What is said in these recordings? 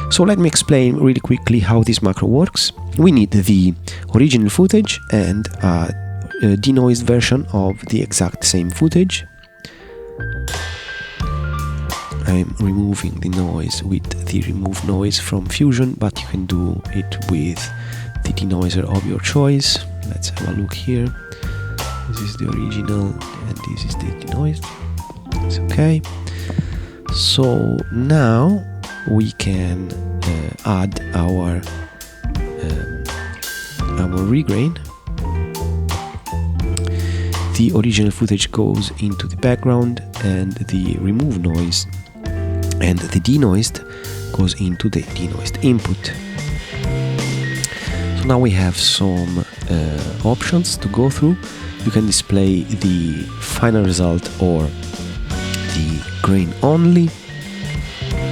So let me explain really quickly how this macro works. We need the original footage and a denoised version of the exact same footage. I'm removing the noise with the remove noise from Fusion, but you can do it with the denoiser of your choice. Let's have a look here. This is the original and this is the denoised. It's okay. So now we can add our ReGrain. The original footage goes into the background and the remove noise and the denoised goes into the denoised input. So now we have some options to go through. You can display the final result or the grain only.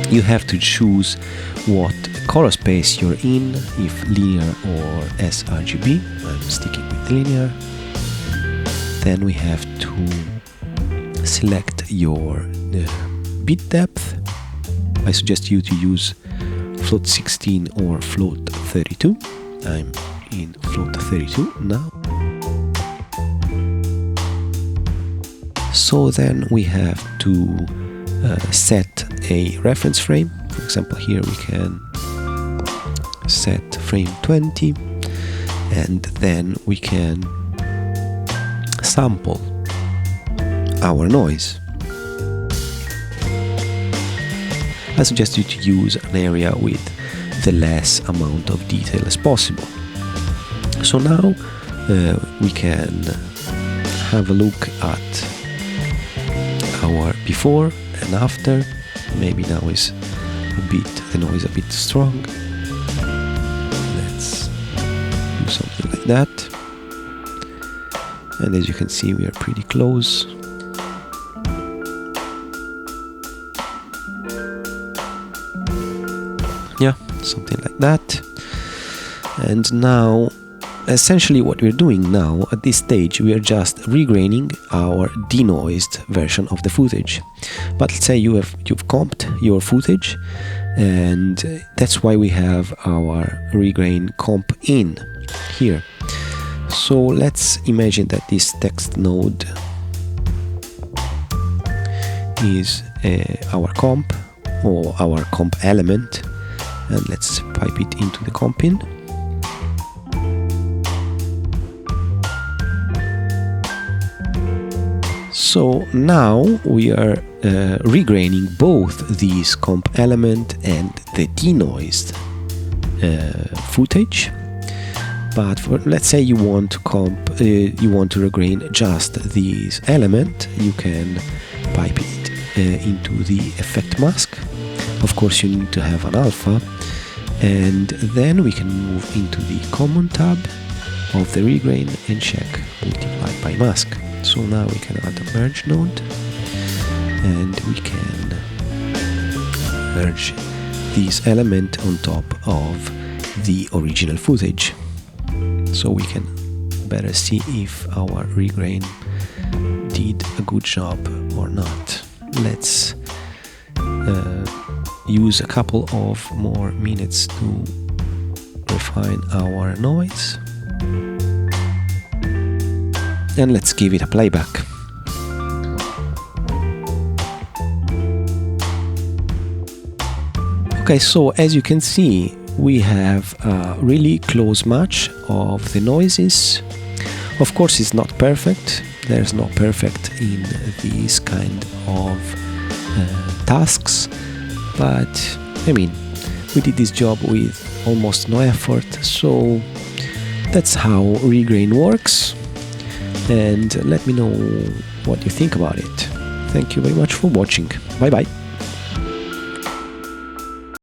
You have to choose what color space you're in, if linear or sRGB. I'm sticking with linear. Then we have to select your bit depth. I suggest you to use float 16 or float 32. I'm in float 32 now. So then we have to set a reference frame. For example, here we can set frame 20 and then we can sample our noise. I suggest you to use an area with the less amount of detail as possible. So now we can have a look at our before and after. Maybe now is the noise a bit strong. Let's do something like that. And as you can see, we are pretty close. Yeah, something like that. And now essentially what we're doing now at this stage, we are just regraining our denoised version of the footage. But let's say you've comped your footage, and that's why we have our ReGrain comp in here. So let's imagine that this text node is our comp or our comp element, and let's pipe it into the comp in. So now we are regraining both this comp element and the denoised footage. But let's say you want to regrain just this element, you can pipe it into the effect mask. Of course, you need to have an alpha, and then we can move into the common tab of the regrain and check multiply by mask. So now we can add a merge node, and we can merge this element on top of the original footage, so we can better see if our ReGrain did a good job or not. Let's use a couple of more minutes to refine our noise. And let's give it a playback. Okay, so as you can see, we have a really close match of the noises. Of course, it's not perfect. There's no perfect in these kind of tasks, but I mean, we did this job with almost no effort, so that's how ReGrain works. And let me know what you think about it. Thank you very much for watching. Bye bye.